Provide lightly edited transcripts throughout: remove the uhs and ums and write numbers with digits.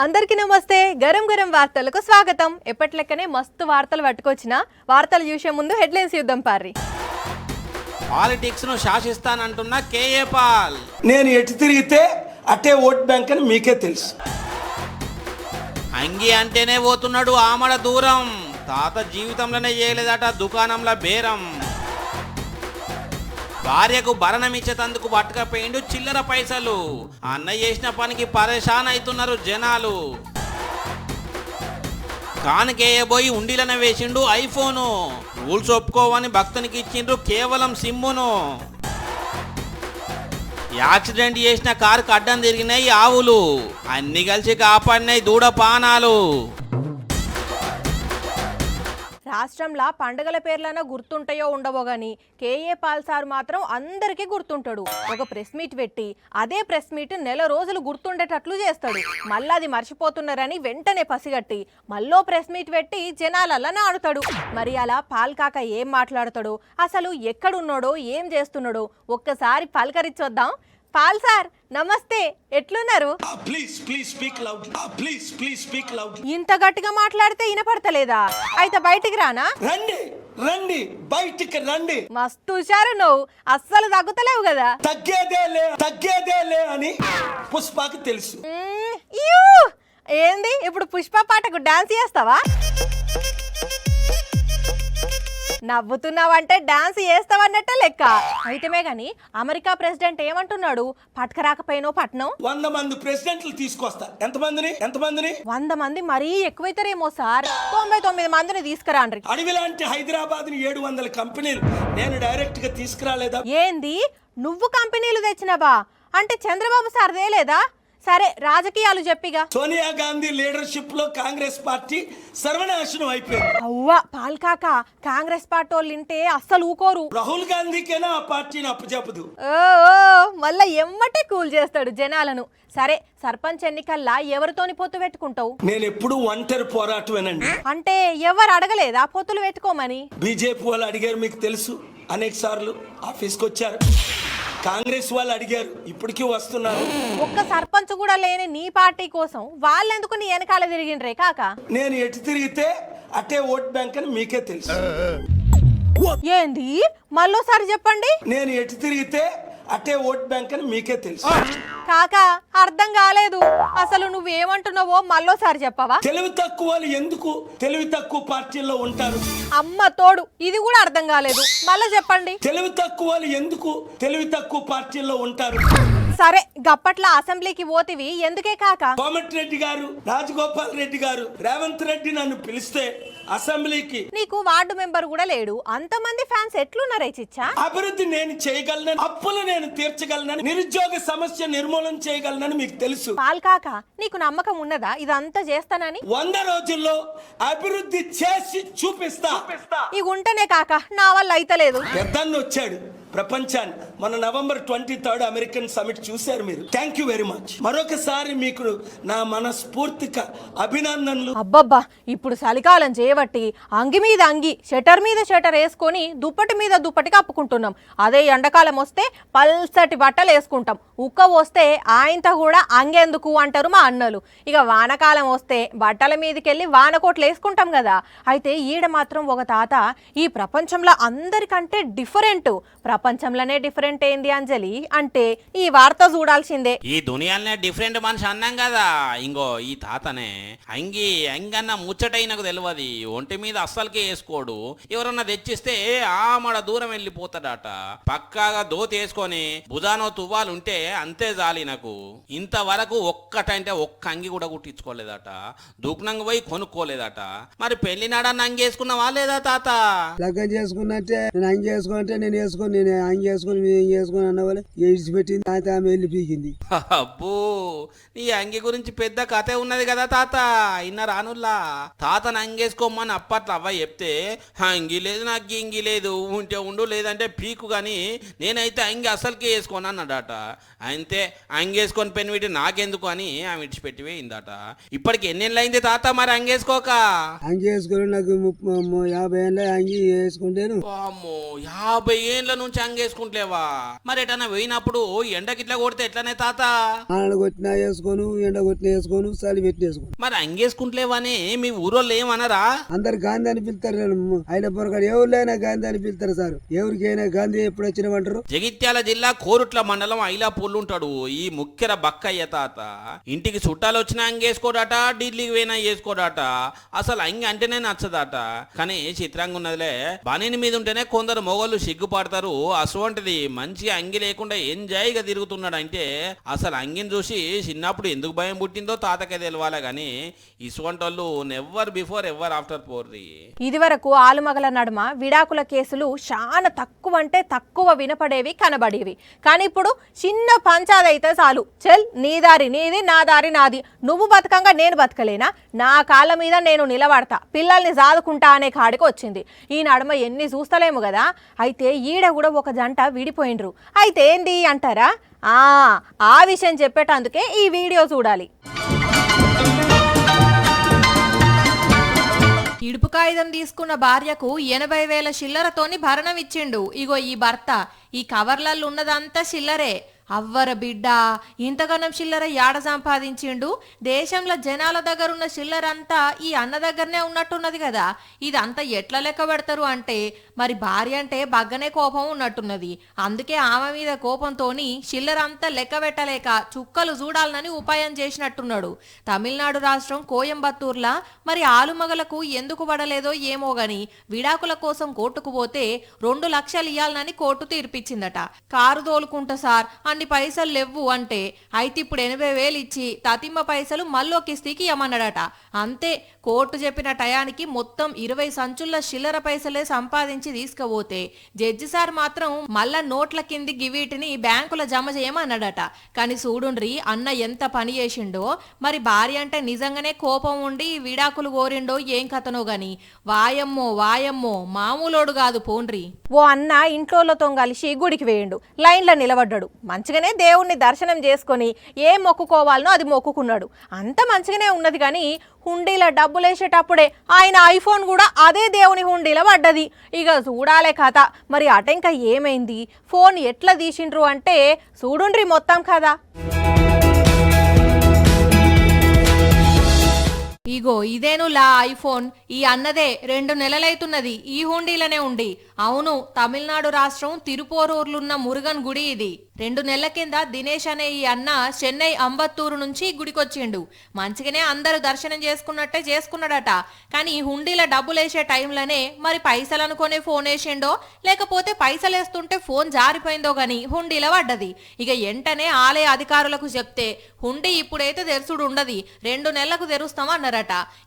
అందరికీ నమస్తే. గరం గరం వార్తలకు స్వాగతం. ఎప్పటిలెక్కనే మస్తు వార్తలు పట్టుకొచ్చిన వార్తలు చూసే ముందు హెడ్లైన్స్ చూద్దాం పారి. పాలిటిక్స్ ను శాసిస్తానంటున్న కేఏ పాల్. నేను ఎటు తిరిగితే అటే ఓట్ బ్యాంక్ అని మీకే తెలుసు. అంగి అంటేనే పోతున్నాడు ఆమడ దూరం. తాత జీవితంలోనే చేయలేదట దుకాణంలో బేరం. భార్యకు భరణం ఇచ్చేతందుకు పట్టుకపోయిండు చిల్లర పైసలు. అన్నయ్య చేసిన పనికి పరేషాన్ అవుతున్నారు జనాలు. కానుకేయబోయి ఉండిలన వేసిండు ఐఫోను. రూల్స్ ఒప్పుకోవని భక్తునికి ఇచ్చిండ్రు కేవలం సిమ్మును. యాక్సిడెంట్ చేసిన కారుకు అడ్డం తిరిగినాయి ఆవులు. అన్ని కలిసి కాపాడినాయి దూడపానాలు. రాష్ట్రంలో పండుగల పేర్లైనా గుర్తుంటాయో ఉండవో గానీ కేఏ పాల్ సార్ మాత్రం అందరికీ గుర్తుంటాడు. ఒక ప్రెస్ మీట్ పెట్టి అదే ప్రెస్ మీట్ నెల రోజులు గుర్తుండేటట్లు చేస్తాడు. మళ్ళీ అది మర్చిపోతున్నారని వెంటనే పసిగట్టి మళ్ళీ ప్రెస్ మీట్ పెట్టి జనాలల్లా నాడుతాడు. మరి అలా పాల్ కాక ఏం మాట్లాడతాడో, అసలు ఎక్కడున్నాడో, ఏం చేస్తున్నాడో ఒక్కసారి పలకరించొద్దాం. పాల్ సార్ నమస్తే, ఎట్లున్నారు? ఇంత గట్టిగా మాట్లాడితే వినపడతలేదా? అయితే బయటికి రానా? రండి రండి బయటికి రండి. మస్తు హుషారు నువ్వు, అస్సలు తగ్గుతలేవు కదా. తగ్గేదేలే అని పుష్పకి తెలుసు. ఏంది ఇప్పుడు పుష్ప పాటకు డాన్స్ చేస్తావా? నవ్వుతున్నావంటే డాన్స్ చేస్తావన్నట్టే లెక్క. అయితమే గాని అమెరికా ప్రెసిడెంట్ ఏమంటున్నాడు? పట్టుకరాకపోయినో పట్నం 100 మంది ప్రెసిడెంట్లు తీసుకొస్తా. ఎంతమందిని 100 మంది మరీ ఎక్కువైతారేమో సార్. 99 మందిని తీసుకురాండ్రి. అడవి లాంటి హైదరాబాద్ 700 కంపెనీలు నేను డైరెక్ట్ గా తీసుకురాలేదా? ఏంది నువ్వు కంపెనీలు తెచ్చినవా? అంటే చంద్రబాబు సార్ తేలేదా? సరే రాజకీయాలు చెప్పిగా. సోనియా గాంధీ లీడర్షిప్ లో కాంగ్రెస్ పార్టీ సర్వనాశనం అయిపోయింది. అవ్వా పాల్కాక, కాంగ్రెస్ పార్టీ వాళ్ళు వింటే అస్సలు ఊకోరు. రాహుల్ గాంధీకేనా ఆ పార్టీని అప్పచెప్పదు. మళ్ళా ఎమ్మటే కూల్ చేస్తాడు జనాలను. సరే సర్పంచ్ ఎన్నికల్లా ఎవరితోని పొత్తు పెట్టుకుంటావు? నేను ఎప్పుడు ఒంటరి పోరాటమేనండి. అంటే ఎవరు అడగలేదా పొత్తులు పెట్టుకోమని? బీజేపీ వాళ్ళు అడిగారు, మీకు తెలుసు. అనేక సార్లు ఆఫీస్కి వచ్చారు. కాంగ్రెస్ వాళ్ళు అడిగారు, ఇప్పటికీ వస్తున్నారు. ఒక్క సర్పంచ్ కూడా లేని నీ పార్టీ కోసం వాళ్ళెందుకు నీ వెనకాల తిరిగిండ్రే కాక? నేను ఎటు తిరిగితే అటే ఓట్ బ్యాంక్ అని మీకే తెలుసు. ఏంది మళ్ళోసారి చెప్పండి. నేను ఎటు తిరిగితే అటే ఓట్ బ్యాంక్ అని మీకే తెలుసు. కాక అర్థం కాలేదు. అసలు నువ్వేమంటున్నావో మళ్ళోసారి చెప్పవా? తెలివి తక్కువ వాళ్ళు ఎందుకు తెలివి తక్కువ పార్టీల్లో ఉంటారు? అమ్మ తోడు, ఇది కూడా అర్థం కాలేదు. మళ్ళా చెప్పండి. తెలివి తక్కువ వాళ్ళు ఎందుకు తెలివి తక్కువ పార్టీల్లో ఉంటారు? సరే గప్పట్ల అసెంబ్లీకి పోతివి ఎందుకే కాక? కోమటిరెడ్డి గారు, రాజగోపాల్ రెడ్డి గారు, రేవంత్ రెడ్డి నన్ను పిలిస్తే అసెంబ్లీకి నీకు వార్డు మెంబర్ కూడా లేడు. అంతమంది ఫ్యాన్స్ ఎట్లున్నారే చిచ్చా? అభివృద్ధి నేను చేయగలను, అప్పులు నేను తీర్చగలను, నిరుద్యోగ సమస్య నిర్మూలన చేయగలనని మీకు తెలుసు. పాల్కాక నీకు నమ్మకం ఉన్నదా ఇదంతా చేస్తానని? 100 రోజుల్లో అభివృద్ధి చేసి చూపిస్తా. ఇక ఉంటేనే కాక నా వల్ల అయితలేదు. పెద్దన్న వచ్చాడు ప్రపంచాన్ని. మన November 23 అమెరికన్ సమిట్ చూశారు మీరు. Thank you very much. మరొకసారి మీకు నా మనస్ఫూర్తిగా అభినందనలు. అబ్బబ్బా, ఇప్పుడు చలికాలం చేయబట్టి అంగి మీద అంగి, షటర్ మీద షటర్ వేసుకొని దుప్పటి మీద దుప్పటి కప్పుకుంటున్నాం. అదే ఎండాకాలం వస్తే పల్సటి బట్టలు వేసుకుంటాం. ఉక్క వస్తే ఆయనతో కూడా అంగెందుకు అంటారు మా అన్నలు. ఇక వానకాలం వస్తే బట్టల మీదకెళ్ళి వానకోట్లు వేసుకుంటాం కదా. అయితే ఈడ మాత్రం ఒక తాత ఈ ప్రపంచంలో అందరికంటే డిఫరెంట్. ప్రపంచంలోనే డిఫరెంట్ ఏంది అంజలి అంటే ఈ వార్త చూడాల్సిందే. ఈ దునియాలనే డిఫరెంట్ మనిషి అన్నాం కదా. ఇంకో ఈ తాతనే అంగన్న ముచ్చటైనకు తెలియదు. ఒంటి మీద అస్సలకే వేసుకోడు. ఎవరన్నా తెచ్చిస్తే ఆమడ దూరం వెళ్ళిపోతాడట. పక్కాగా దోతి వేసుకొని భుజానో తువ్వాలు ఉంటే అంతే జాలి నాకు. ఇంతవరకు ఒక్కటంటే ఒక్క అంగి కూడా కుట్టించుకోలేదట. దుఃఖంగా పోయి కొనుక్కోలేదట. మరి పెళ్లినాడన్న అంగి వేసుకున్నావా లేదా తాత? లగ్గం చేసుకున్నట్టే నేను అంగి వేసుకుంటే నేను వేసుకొని నేను అంగి వేసుకొని నేను వేసుకొని అన్న వాళ్ళు ఏడ్చిపెట్టింది. తాత ఆమె వెళ్ళి పీకింది. అబ్బో, నీ అంగి గురించి పెద్ద కథ ఉన్నది కదా తాత. ఇన్న రానుల్లా తాతను అంగేసుకోమని అప్పట్లో అవ్వ చెప్తే అంగి లేదు నాకు ఇంగి లేదు, ఉంటే ఉండు లేదంటే పీకు. కానీ నేనైతే అంగి అసలుకి వేసుకోను అన్నాడట. అంతే అంగేసుకొని పెనివిటి నాకెందుకు అని ఆమె విడిచిపెట్టి పోయిందట. ఇప్పటికి ఎన్నేళ్ళు అయింది తాత మరి అంగేసుకోక? అంగి వేసుకొని నాకు 50 ఏళ్ళ అంగి వేసుకుంటాను. 50 ఏళ్ళ నుంచి అంగేసుకుంటలేవా? మరి ఎటన్నా పోయినప్పుడు ఎండకిట్లా కొడితే ఎట్లనే తాత? ఆనలు కొట్టినా వేసుకోను, ఎండ కొట్టినా వేసుకోను, చలి పెట్టిన వేసుకోను. మరి అంగేసుకుంటలేవని మీ ఊరోళ్ళు ఏమనరా? అందరు గాంధీ అని పిలుస్తారు. ఆయన పొరగాడు ఎవరిలో గాంధీ అని పిలుస్తారు సార్. ఎవరికైనా గాంధీ ఎప్పుడు వచ్చినమంటారు. జగిత్యాల జిల్లా కోరుట్ల మండలం ఐలాపూర్లు ఉంటాడు ఈ ముఖ్యర బక్కయ్య తాత. ఇంటికి చుట్టాలు వచ్చినా అంగేసుకోడాట, ఢిల్లీకి పోయినా వేసుకోడాట. అసలు అంగి అంటేనే నచ్చదాట. కానీ చిత్రంగా ఉన్నదిలే, బనీని మీద ఉంటేనే కొందరు మొగోళ్ళు సిగ్గుపడతారు. అసోంటిది మంచిగా అంగి లేకుండా ఎంజాయ్గా తిరుగుతున్నాడు అంటే అసలు అంగిని చూసి చిన్నప్పుడు ఎందుకు భయం పుట్టిందో తాతకే తెలవాలే గాని ఇసువంటి వాళ్ళు నెవర్ బిఫోర్ ఎవర్ ఆఫ్టర్ పోర్రి. ఇది వరకు ఆలుమగల నడుమ విడాకుల కేసులు చాలా తక్కువ అంటే తక్కువ వినపడేవి, కనబడేవి. కానీ ఇప్పుడు చిన్న పంచాయతీ అయితే చాలు, చెల్ నీ దారి నీది, నా దారి నాది, నువ్వు బతకంగా నేను బతకలేనా, నా కాళ్ళ మీద నేను నిలబడతా, పిల్లల్ని సాదుకుంటా అనే కాడికి వచ్చింది. ఈ నడుమ ఎన్ని చూస్తలేము కదా. అయితే ఈడ కూడా ఒక జంట విడిపోయిండ్రు. అయితే ఏంది అంటారా? ఆ విషయం చెప్పేటందుకే ఈ వీడియో చూడాలి. ఇడుపు కాగితం తీసుకున్న భార్యకు 80,000 చిల్లరతోని భరణం ఇచ్చిండు. ఇగో ఈ భర్త. ఈ కవర్లలో ఉన్నదంతా చిల్లరే. అవ్వర బిడ్డ, ఇంతగానం చిల్లర యాడ సంపాదించిండు? దేశంలో జనాల దగ్గర ఉన్న చిల్లరంతా ఈ అన్న దగ్గరనే ఉన్నట్టున్నది కదా. ఇదంతా ఎట్లా లెక్క పెడతారు అంటే మరి భార్య అంటే బగ్గనే కోపం ఉన్నట్టున్నది. అందుకే ఆమె మీద కోపంతోని చిల్లరంతా లెక్క పెట్టలేక చుక్కలు చూడాలని ఉపాయం చేసినట్టున్నాడు. తమిళనాడు రాష్ట్రం కోయంబత్తూర్లా మరి ఆలుమగలకు ఎందుకు పడలేదో ఏమో గాని విడాకుల కోసం కోర్టుకు పోతే 2 లక్షలు ఇయ్యాలని కోర్టు తీర్పిచ్చిందట. కారు తోలుకుంటా సార్, అన్ని పైసలు లేవు అంటే అయితే ఇప్పుడు 80,000 ఇచ్చి తతిమ్మ పైసలు మళ్ళో కిస్తీకి ఇవ్వమన్నాడట. అంతే, కోర్టు చెప్పిన టయానికి మొత్తం 20 సంచుల చిల్లర పైసలే సంపాదించి తీసుకుపోతే జడ్జి సార్ మాత్రం మళ్ళా నోట్ల కింది గివీటిని బ్యాంకుల జమ చేయమన్నాడట. కానీ చూడుండ్రి అన్న ఎంత పని చేసిండో. మరి భార్య అంటే నిజంగానే కోపం ఉండి విడాకులు కోరిండో ఏం కథనో గాని వాయమ్మో వాయమ్మో మామూలోడు కాదు పోండ్రి. ఓ అన్న ఇంట్లోతో కలిసి గుడికి వేయండు, లైన్లో నిలబడ్డాడు. మంచిగానే దేవుణ్ణి దర్శనం చేసుకొని ఏం మొక్కుకోవాలనో అది మొక్కుకున్నాడు. అంత మంచిగానే ఉన్నది. కానీ హుండీలో డబ్బులు వేసేటప్పుడే ఆయన ఐఫోన్ కూడా అదే దేవుని హుండీలో పడ్డది. ఇక చూడాలే కథ. మరి అటెంక ఏమైంది, ఫోన్ ఎట్లా తీసిండ్రు అంటే చూడుండ్రి మొత్తం కదా. ఇగో ఇదేనులా ఐఫోన్. ఈ అన్నదే 2 నెలలైతున్నది ఈ హుండీలనే ఉండి. అవును, తమిళనాడు రాష్ట్రం తిరుపోరూర్లున్న మురుగన్ గుడి ఇది. 2 నెలల కింద దినేష్ అనే ఈ అన్న చెన్నై అంబత్తూరు నుంచి గుడికొచ్చిండు. మంచిగానే అందరూ దర్శనం చేసుకున్నట్టే చేసుకున్నాడట. కానీ ఈ హుండీల డబ్బులు వేసే టైంలోనే మరి పైసలు అనుకునే ఫోన్ వేసిండో లేకపోతే పైసలు వేస్తుంటే ఫోన్ జారిపోయిందో గాని హుండీలో పడ్డది. ఇక వెంటనే ఆలయ అధికారులకు చెప్తే హుండీ ఇప్పుడైతే తెరుచుడు ఉండదు, 2 నెలలకు తెరుస్తామన్నారట.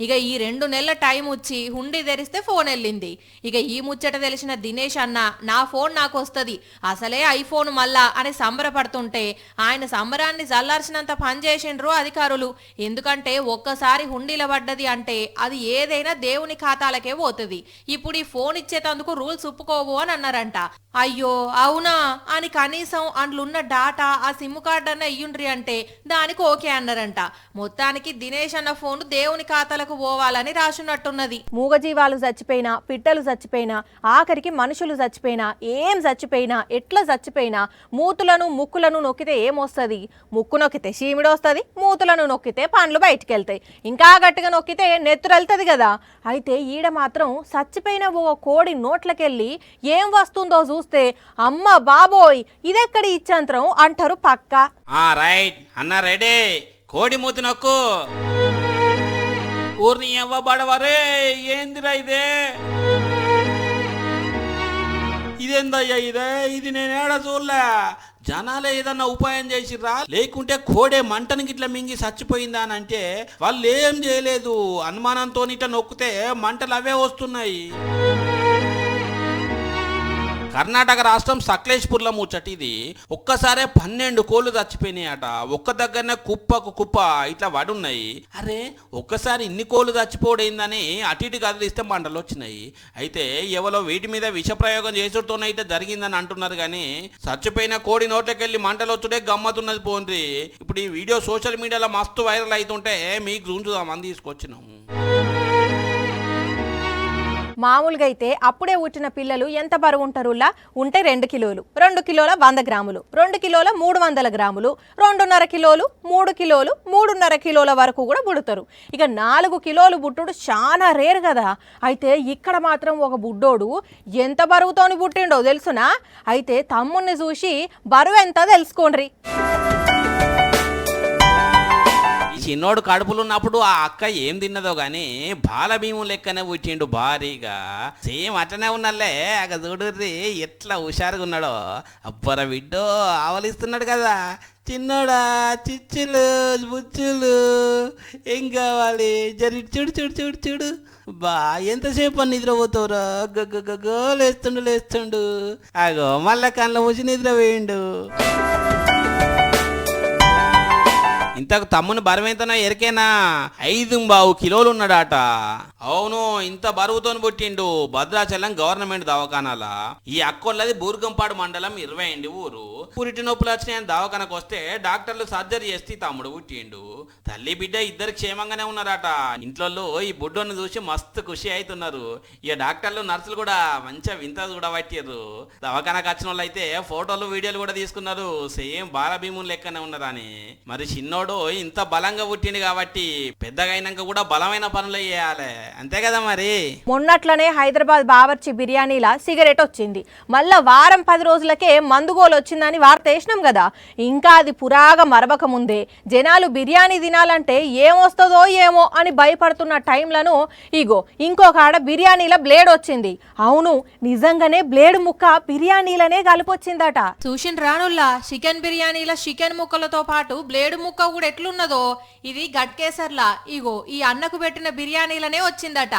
ఇక ఈ 2 నెలల టైం వచ్చి హుండీ తెరిస్తే ఫోన్ వెళ్ళింది. ఇక ఈ ముచ్చట తెలిసిన దినేష్ అన్న నా ఫోన్ నాకు వస్తుంది, అసలే ఐఫోన్ మళ్ళా అని సంబరపడుతుంటే ఆయన సంబరాన్ని జల్లార్చినంత పని చేసిండ్రు అధికారులు. ఎందుకంటే ఒక్కసారి హుండీల పడ్డది అంటే అది ఏదైనా దేవుని ఖాతాలకే పోతుంది. ఇప్పుడు ఈ ఫోన్ ఇచ్చేటందుకు రూల్స్ ఒప్పుకోవు అని అన్నారంట. అయ్యో అవునా అని కనీసం అందులున్న డాటా ఆ సిమ్ కార్డు అన్న ఇయ్యుండ్రి అంటే దానికి ఓకే అన్నారంట. మొత్తానికి దినేష్ అన్న ఫోన్ దేవుని ఖాతాలకు పోవాలని రాసున్నట్టున్నది. మూగజీవాలు చచ్చిపోయినా, పిట్టలు చచ్చిపోయినా, ఆఖరికి మనుషులు చచ్చిపోయినా, ఏం చచ్చిపోయినా, ఎట్లా చచ్చిపోయినా మూతులను ముక్కులను నొక్కితే ఏమొస్తుంది? ముక్కు నొక్కితే చీమిడి వస్తుంది, మూతులను నొక్కితే పండ్లు బయటికి వెళ్తాయి, ఇంకా గట్టిగా నొక్కితే నెత్తురు వెళ్తుంది కదా. అయితే ఈడ మాత్రం చచ్చిపోయిన ఓ కోడి నోట్లకెళ్ళి ఏం వస్తుందో చూస్తే అమ్మ బాబోయ్ ఇదెక్కడి ఇచ్చంత్రం అంటారు పక్క. రైట్ అన్న రెడీ, కోడి మూతి నొక్కు. ఊరిని ఎవ్వబడవరే, ఏందిరా ఇదే? ఇదేందయ్యా ఇదే? ఇది నేనేడా చూడలే. జనాలే ఏదన్నా ఉపాయం చేసిర్రా, లేకుంటే కోడే మంటని గిట్లా మింగి చచ్చిపోయిందా అని అంటే వాళ్ళు ఏం చేయలేదు. అనుమానంతో ఇట్లా నొక్కితే మంటలు అవే వస్తున్నాయి. కర్ణాటక రాష్ట్రం సక్లేష్పూర్లో ముచ్చట ఇది. ఒక్కసారే 12 కోళ్ళు చచ్చిపోయినాయట. ఒక్క దగ్గరనే కుప్పకు కుప్ప ఇట్లా వడున్నాయి. అరే ఒక్కసారి ఇన్ని కోళ్ళు చచ్చిపోయిందని అటు ఇటు కదిలిస్తే మంటలు వచ్చినాయి. అయితే ఎవరో వీటి మీద విష ప్రయోగం చేసుడుతోనే అయితే జరిగిందని అంటున్నారు. కానీ చచ్చిపోయిన కోడి నోట్లకెళ్ళి మంటలు వచ్చుడే గమ్మతున్నది పోండ్రి. ఇప్పుడు ఈ వీడియో సోషల్ మీడియాలో మస్తు వైరల్ అవుతుంటే మీకు చూద్దామని తీసుకొచ్చినాము. మామూలుగా అయితే అప్పుడే పుట్టిన పిల్లలు ఎంత బరువు ఉంటారులా ఉంటే 2 కిలోలు, 2 కిలోల 100 గ్రాములు, 2 కిలోల 300 గ్రాములు, 2.5 కిలోలు, 3 కిలోలు, 3.5 కిలోల వరకు కూడా పుడతారు. ఇక 4 కిలోలు పుట్టుడు చాలా రేర్ కదా. అయితే ఇక్కడ మాత్రం ఒక బుడ్డోడు ఎంత బరువుతోని పుట్టిండో తెలుసునా? అయితే తమ్ముడిని చూసి బరువు ఎంత తెలుసుకోండ్రి. చిన్నోడు కడుపులు ఉన్నప్పుడు ఆ అక్క ఏం తిన్నదో గాని బాలభీము లెక్కనే పుట్టిండు భారీగా. సేమ్ అట్లనే ఉన్నలే అక్క చూడుర్రి ఎట్లా హుషారుగా ఉన్నాడో. అబ్బర బిడ్డో ఆవలిస్తున్నాడు కదా చిన్నోడా. చిచ్చులు బుచ్చులు ఏం కావాలి జరి చూడు చూడు చూడు చూడు బా ఎంతసేపు అని నిద్రపోతావురా. గగ్గో లేస్తుండు అగో మళ్ళా కళ్ళ మూసి నిద్ర వేయండు. ఇంతకు తమ్ముని బరువెంతనో ఎరికేనా 5 కిలోలు ఉన్నాడాట. అవును ఇంత బరువుతోని పుట్టిండు భద్రాచలం గవర్నమెంట్ దవాఖానాల. ఈ అక్కోళ్ళది బూర్గంపాడు మండలం 20 ఊరు. పురిటి నొప్పులు వచ్చినాయని దవాఖానకు వస్తే డాక్టర్లు సర్జరీ చేస్తే తమ్ముడు పుట్టిండు. తల్లి బిడ్డ ఇద్దరు క్షేమంగానే ఉన్నారట. ఇంట్లో ఈ బుడ్డోని చూసి మస్తు ఖుషి అవుతున్నారు. ఇక డాక్టర్లు నర్సులు కూడా మంచిగా వింత కూడా పట్టారు. దవాఖానకు వచ్చిన వాళ్ళు అయితే ఫోటోలు వీడియోలు కూడా తీసుకున్నారు. సేమ్ బాలభీముని లెక్కనే ఉన్నారని. మరి చిన్నోడు ఇంత బలంగా పుట్టిండు కాబట్టి పెద్దగా అయినాక కూడా బలమైన పనులు చేయాలి అంతే కదా మరి. మొన్నట్లనే హైదరాబాద్ బావర్చి బిర్యానీలా సిగరెట్ వచ్చింది. మళ్ళా వారం 10 రోజులకే మందుగోలు వచ్చిందని వార్త వేసినాం కదా. ఇంకా అది పురాగా మరవక ముందే జనాలు బిర్యానీ తినాలంటే ఏమొస్తుందో ఏమో అని భయపడుతున్న టైంలను ఇగో ఇంకొక ఆడ బిర్యానీల బ్లేడ్ వచ్చింది. అవును నిజంగానే బ్లేడ్ ముక్క బిర్యానీలనే కలిపొచ్చిందట. చూసిన రానుల్లా చికెన్ బిర్యానీల చికెన్ ముక్కలతో పాటు బ్లేడ్ ముక్క కూడా ఎట్లున్నదో ఇది గట్కేసర్లా ఇగో ఈ అన్నకు పెట్టిన బిర్యానీలనే వచ్చిందట.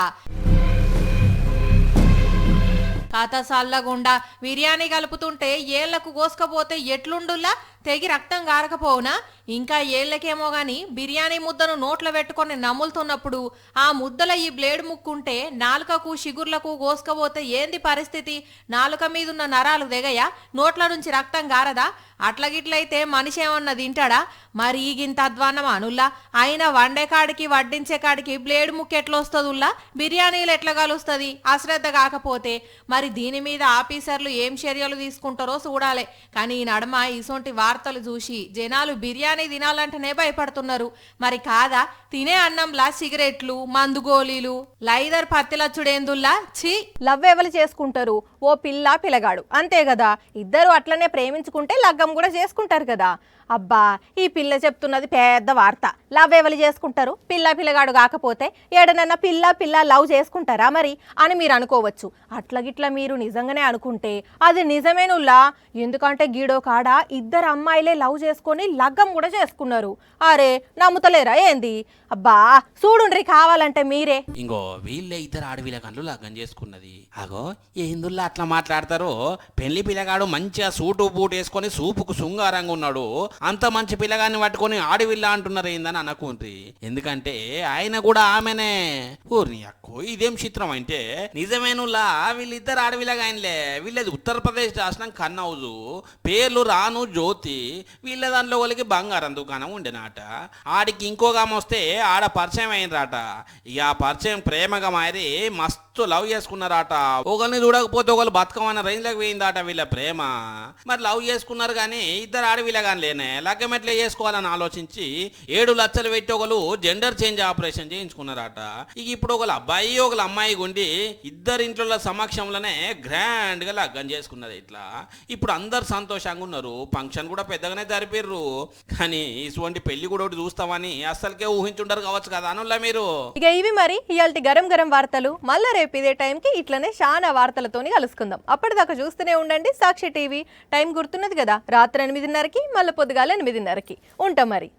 కాతసాల్లగుండా బిర్యానీ కలుపుతుంటే ఏళ్లకు కోసుకపోతే ఎట్లుండుల్లా తెగి రక్తం గారకపోవునా? ఇంకా ఏళ్ళకేమో గాని బిర్యానీ ముద్దను నోట్లో పెట్టుకొని నములుతున్నప్పుడు ఆ ముద్దల ఈ బ్లేడ్ ముక్కుంటే నాలుకకు షిగుర్లకు కోసుకపోతే ఏంది పరిస్థితి? నాలుక మీదున్న నరాలు తెగయా? నోట్ల నుంచి రక్తం గారదా? అట్లగిట్లయితే మనిషి ఏమన్నా తింటాడా? మరి ఈగింత అధ్వానం అనుల్లా. అయినా వండే కాడికి వడ్డించే కాడికి బ్లేడ్ ముక్కు ఎట్లొస్తుందిల్లా? బిర్యానీలు ఎట్లా కలుస్తుంది అశ్రద్ధ కాకపోతే? మరి దీని మీద ఆఫీసర్లు ఏం చర్యలు తీసుకుంటారో చూడాలి. కానీ ఈ నడమ ఇసొంటి వార్తలు చూసి జనాలు బిర్యానీ తినాలంటేనే భయపడుతున్నారు. మరి కాదా తినే అన్నంలా సిగరెట్లు మందు గోళీలు లైదర్ పత్తిలచ్చుడేందుల్లా ఛీ. లవ్ ఎవరు చేసుకుంటారు? ఓ పిల్ల పిల్లగాడు అంతే కదా. ఇద్దరు అట్లనే ప్రేమించుకుంటే లగ్గం కూడా చేసుకుంటారు కదా. అబ్బా ఈ పిల్ల చెప్తున్నది పెద్ద వార్త. లవ్ ఎవరు చేసుకుంటారు? పిల్లగాడు కాకపోతే ఏడనన్నా పిల్ల లవ్ చేసుకుంటారా మరి అని మీరు అనుకోవచ్చు. అట్లగిట్లా మీరు నిజంగానే అనుకుంటే అది నిజమేనుల్లా. ఎందుకంటే గీడో కాడ 2 అమ్మాయిలే లవ్ చేసుకొని లగ్గం కూడా చేసుకున్నారు. అరే నమ్ముతలేరా ఏంది? అబ్బా చూడుండ్రి కావాలంటే మీరే. ఇంకో వీళ్ళే 2 ఆడవిల కళ్ళు లగ్గం చేసుకున్నది. అగో ఏందుల్లా అట్లా మాట్లాడతారో. పెళ్లి పిల్లగాడు మంచిగా సూటు బూట్ వేసుకొని సూపుకు శృంగారంగా ఉన్నాడు. అంత మంచి పిల్లగాన్ని పట్టుకొని ఆడవిల్ల అంటున్నారు ఏందని అనుకుంది. ఎందుకంటే ఆయన కూడా ఆమెనే. ఊరిని అక్కో ఇదేం చిత్రం అంటే నిజమేనులా వీళ్ళిద్దరు ఆడవిల్లగాయనలే. వీళ్ళది ఉత్తరప్రదేశ్ రాష్ట్రం కన్నౌజు. పేర్లు రాను జ్యోతి. వీళ్ళ దాంట్లో వాళ్ళకి బంగారం దుకాణం ఉండేనాట. ఆడికి ఇంకోగా వస్తే ఆడ పరిచయం అయినరాట. ఇక ఆ పరిచయం ప్రేమగా మారి మస్తు లవ్ చేసుకున్నారట. ఒకరిని చూడకపోతే ఒకళ్ళు బతకమన్న రేంజ్లోకి పోయిందట వీళ్ళ ప్రేమ. మరి లవ్ చేసుకున్నారు కానీ 2 ఆడవిల్ల కానీ లేనే లగ్గం ఎట్లా చేసుకోవాలని ఆలోచించి 7 లక్షలు పెట్టి ఒకళ్ళు జెండర్ చేంజ్ ఆపరేషన్ చేయించుకున్నారట. ఇక ఇప్పుడు ఒకళ్ళు అబ్బాయి ఒకళ్ళు అమ్మాయి ఉండి 2 ఇంట్లో సమక్షంలోనే గ్రాండ్ గా లగ్గం చేసుకున్నది. ఇట్లా ఇప్పుడు అందరు సంతోషంగా ఉన్నారు. ఫంక్షన్ కూడా పెద్దగానే జరిపిర్రు. కానీ ఇటువంటి పెళ్లి కూడా ఒకటి చూస్తామని అస్సలకే ఊహించుంటారు కావచ్చు కదా అనుల్లా మీరు. ఇక ఇవి మరి ఇయాల్టి గరం వార్తలు. మళ్ళా రేపు ఇదే టైంకి ఇట్లనే చాలా వార్తలతోని కలుసుకుందాం. అప్పటిదాకా చూస్తూనే ఉండండి సాక్షి టీవీ. టైం గుర్తున్నది కదా, రాత్రి 8:30కి మళ్ళీ పొద్దుగాల 8:30కి ఉంటాం మరి.